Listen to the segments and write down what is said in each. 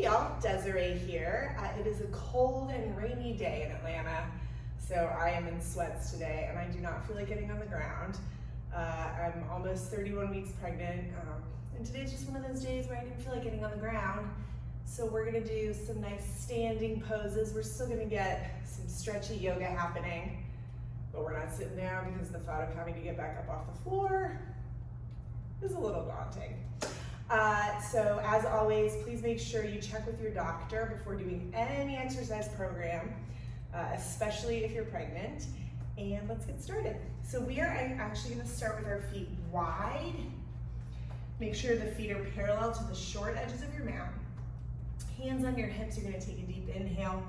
Hey y'all, Desiree here. It is a cold and rainy day in Atlanta, so I am in sweats today and I do not feel like getting on the ground. I'm almost 31 weeks pregnant, and today's just one of those days where I didn't feel like getting on the ground. So we're gonna do some nice standing poses. We're still gonna get some stretchy yoga happening, but we're not sitting down because the thought of having to get back up off the floor is a little daunting. So as always, please make sure you check with your doctor before doing any exercise program, especially if you're pregnant. And let's get started. So we are actually gonna start with our feet wide. Make sure the feet are parallel to the short edges of your mat. Hands on your hips, you're gonna take a deep inhale.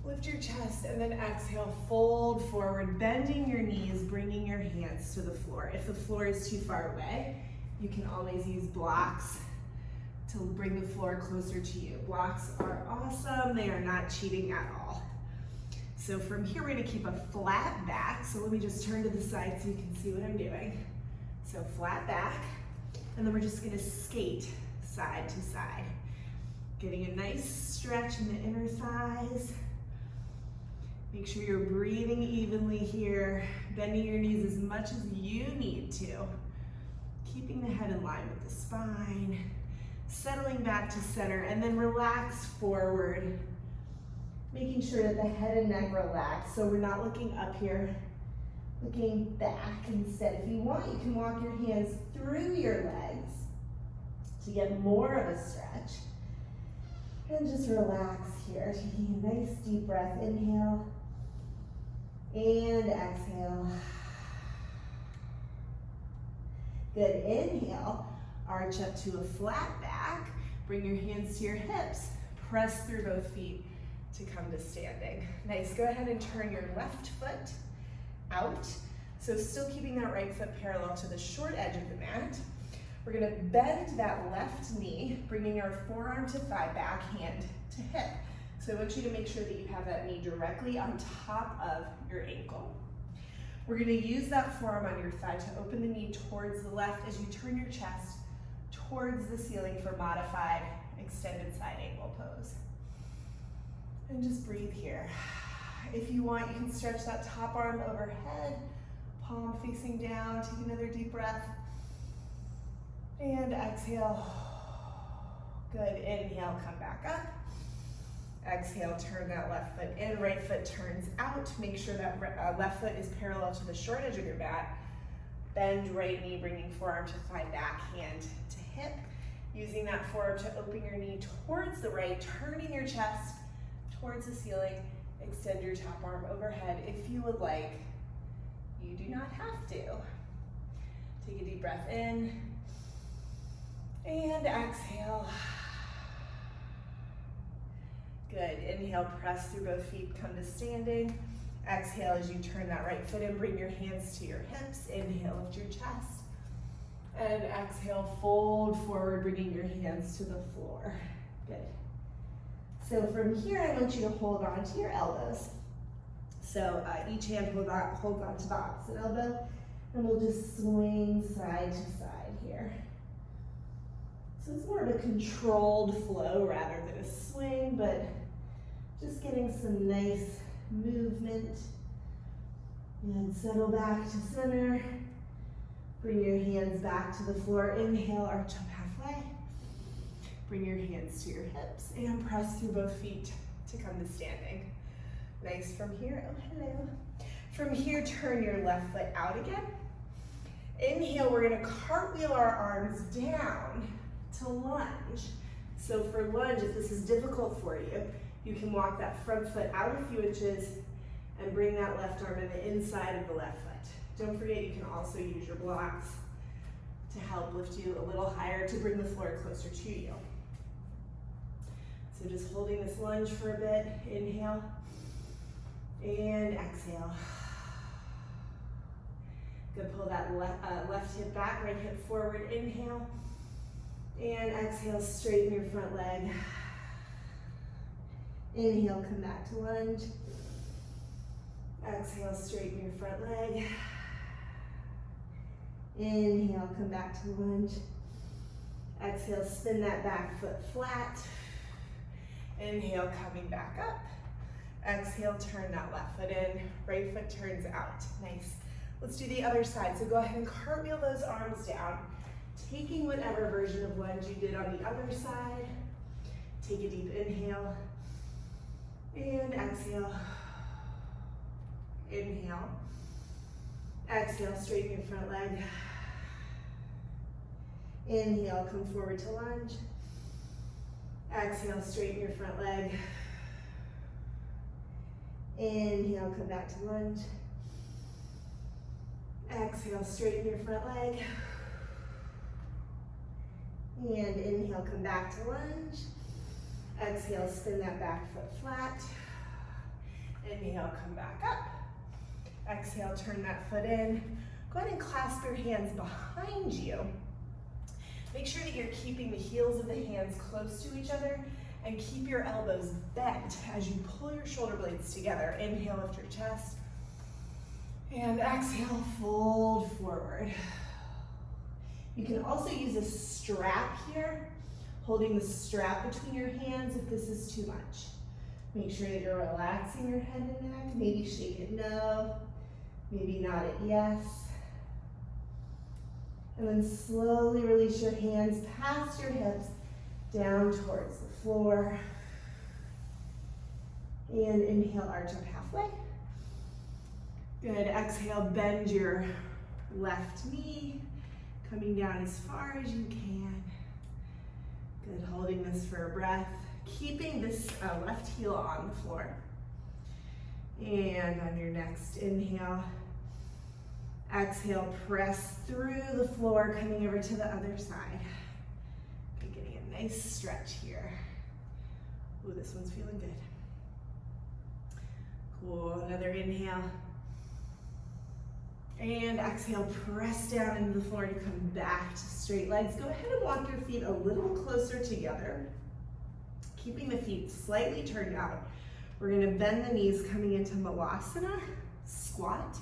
Lift your chest and then exhale, fold forward, bending your knees, bringing your hands to the floor. If the floor is too far away, you can always use blocks to bring the floor closer to you. Blocks are awesome. They are not cheating at all. So from here, we're gonna keep a flat back. So let me just turn to the side so you can see what I'm doing. So flat back, and then we're just gonna skate side to side. Getting a nice stretch in the inner thighs. Make sure you're breathing evenly here, bending your knees as much as you need to. Keeping the head in line with the spine, settling back to center, and then relax forward. Making sure that the head and neck relax, so we're not looking up here, looking back instead. If you want, you can walk your hands through your legs to get more of a stretch. And just relax here, taking a nice deep breath. Inhale and exhale. Good, inhale, arch up to a flat back. Bring your hands to your hips. Press through both feet to come to standing. Nice, go ahead and turn your left foot out. So still keeping that right foot parallel to the short edge of the mat. We're gonna bend that left knee, bringing our forearm to thigh, back hand to hip. So I want you to make sure that you have that knee directly on top of your ankle. We're gonna use that forearm on your thigh to open the knee towards the left as you turn your chest towards the ceiling for modified extended side angle pose. And just breathe here. If you want, you can stretch that top arm overhead, palm facing down, take another deep breath. And exhale. Good, inhale, come back up. Exhale, turn that left foot in, right foot turns out. Make sure that left foot is parallel to the short edge of your mat. Bend right knee, bringing forearm to thigh, back hand to hip. Using that forearm to open your knee towards the right, turning your chest towards the ceiling. Extend your top arm overhead if you would like. You do not have to. Take a deep breath in and exhale. Good, inhale, press through both feet, come to standing. Exhale as you turn that right foot in, bring your hands to your hips. Inhale, lift your chest. And exhale, fold forward, bringing your hands to the floor. Good. So from here, I want you to hold on to your elbows. So each hand holds on to the opposite elbow, and we'll just swing side to side here. So it's more of a controlled flow rather than a swing, but just getting some nice movement. And settle back to center. Bring your hands back to the floor. Inhale, arch up halfway. Bring your hands to your hips and press through both feet to come to standing. Nice from here, oh hello. From here, turn your left foot out again. Inhale, we're gonna cartwheel our arms down to lunge. So for lunge, if this is difficult for you, you can walk that front foot out a few inches and bring that left arm in the inside of the left foot. Don't forget, you can also use your blocks to help lift you a little higher to bring the floor closer to you. So just holding this lunge for a bit. Inhale and exhale. Good, pull that left hip back, right hip forward. Inhale. And exhale, straighten your front leg. Inhale, come back to lunge. Exhale, straighten your front leg. Inhale, come back to lunge. Exhale, spin that back foot flat. Inhale, coming back up. Exhale, turn that left foot in, right foot turns out. Nice. Let's do the other side. So go ahead and cartwheel those arms down, taking whatever version of lunge you did on the other side. Take a deep inhale and exhale. Inhale. Exhale, straighten your front leg. Inhale, come forward to lunge. Exhale, straighten your front leg. Inhale, come back to lunge. Exhale, straighten your front leg. And inhale, come back to lunge. Exhale, spin that back foot flat. Inhale, come back up. Exhale, turn that foot in. Go ahead and clasp your hands behind you. Make sure that you're keeping the heels of the hands close to each other and keep your elbows bent as you pull your shoulder blades together. Inhale, lift your chest. And exhale, fold forward. You can also use a strap here, holding the strap between your hands if this is too much. Make sure that you're relaxing your head and neck. Maybe shake it no, maybe nod it yes. And then slowly release your hands past your hips, down towards the floor. And inhale, arch up halfway. Good, exhale, bend your left knee, coming down as far as you can. Good, holding this for a breath. Keeping this left heel on the floor. And on your next inhale, exhale, press through the floor, coming over to the other side. Okay, getting a nice stretch here. Ooh, this one's feeling good. Cool, another inhale. And exhale, press down into the floor to come back to straight legs. Go ahead and walk your feet a little closer together, keeping the feet slightly turned out. We're gonna bend the knees coming into Mulana Squat.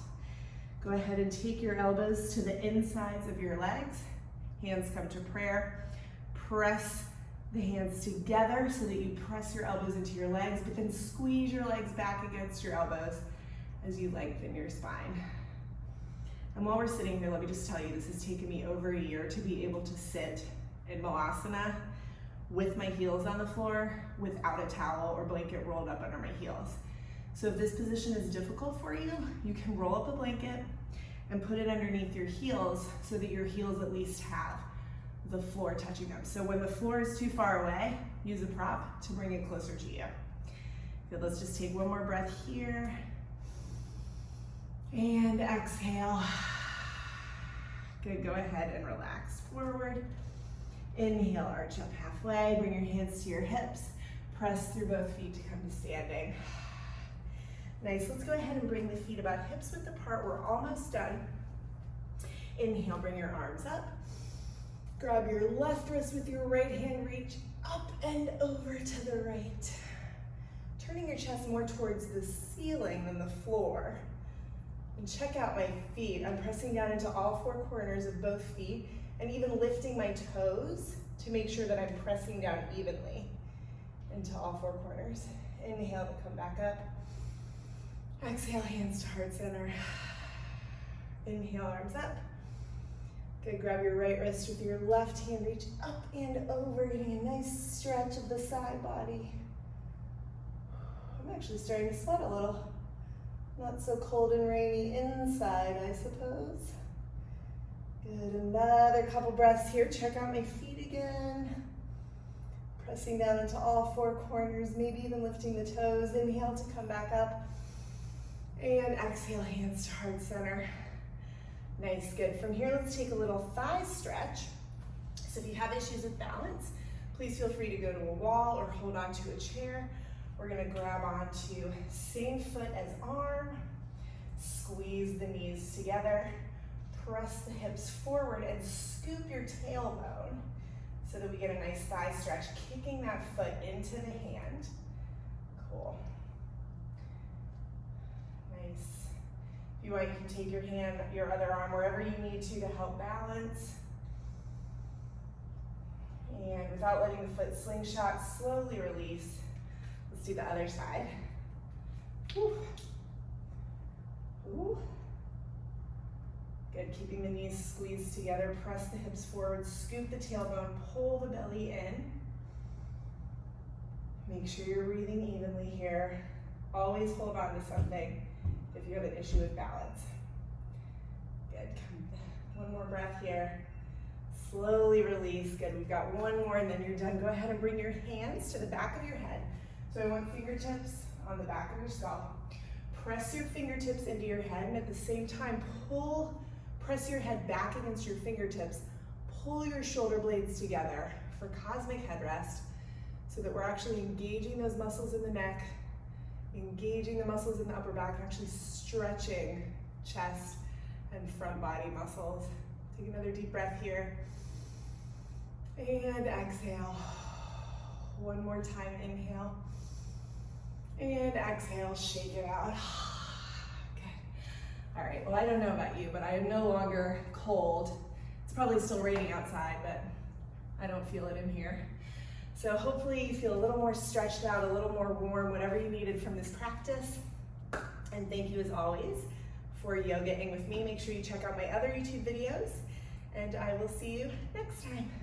Go ahead and take your elbows to the insides of your legs. Hands come to prayer. Press the hands together so that you press your elbows into your legs, but then squeeze your legs back against your elbows as you lengthen your spine. And while we're sitting here, let me just tell you, this has taken me over a year to be able to sit in Mulana with my heels on the floor without a towel or blanket rolled up under my heels. So if this position is difficult for you, you can roll up a blanket and put it underneath your heels so that your heels at least have the floor touching them. So when the floor is too far away, use a prop to bring it closer to you. Good, let's just take one more breath here. And exhale. Good, go ahead and relax forward. Inhale, arch up halfway, bring your hands to your hips, press through both feet to come to standing. Nice, let's go ahead and bring the feet about hips width apart. We're almost done. Inhale, bring your arms up. Grab your left wrist with your right hand, reach up and over to the right. Turning your chest more towards the ceiling than the floor. And check out my feet. I'm pressing down into all four corners of both feet and even lifting my toes to make sure that I'm pressing down evenly into all four corners. Inhale to come back up. Exhale, hands to heart center. Inhale, arms up. Good, grab your right wrist with your left hand, reach up and over, getting a nice stretch of the side body. I'm actually starting to sweat a little. Not so cold and rainy inside, I suppose. Good, another couple breaths here. Check out my feet again. Pressing down into all four corners, maybe even lifting the toes. Inhale to come back up. And exhale, hands to heart center. Nice, good. From here, let's take a little thigh stretch. So if you have issues with balance, please feel free to go to a wall or hold onto a chair. We're gonna grab onto same foot as arm, squeeze the knees together, press the hips forward and scoop your tailbone so that we get a nice thigh stretch, kicking that foot into the hand. Cool. Nice. If you want, you can take your hand, your other arm, wherever you need to help balance. And without letting the foot slingshot, slowly release. Let's do the other side. Woo. Woo. Good, keeping the knees squeezed together, press the hips forward, scoop the tailbone, pull the belly in. Make sure you're breathing evenly here. Always hold on to something if you have an issue with balance. Good, one more breath here. Slowly release, good. We've got one more and then you're done. Go ahead and bring your hands to the back of your head. So I want fingertips on the back of your skull. Press your fingertips into your head and at the same time press your head back against your fingertips. Pull your shoulder blades together for cosmic headrest so that we're actually engaging those muscles in the neck, engaging the muscles in the upper back, actually stretching chest and front body muscles. Take another deep breath here. And exhale. One more time, inhale. And exhale, shake it out. All right, well, I don't know about you, but I am no longer cold. It's probably still raining outside, but I don't feel it in here. So hopefully you feel a little more stretched out, a little more warm, whatever you needed from this practice. And thank you as always for yogaing with me. Make sure you check out my other YouTube videos, and I will see you next time.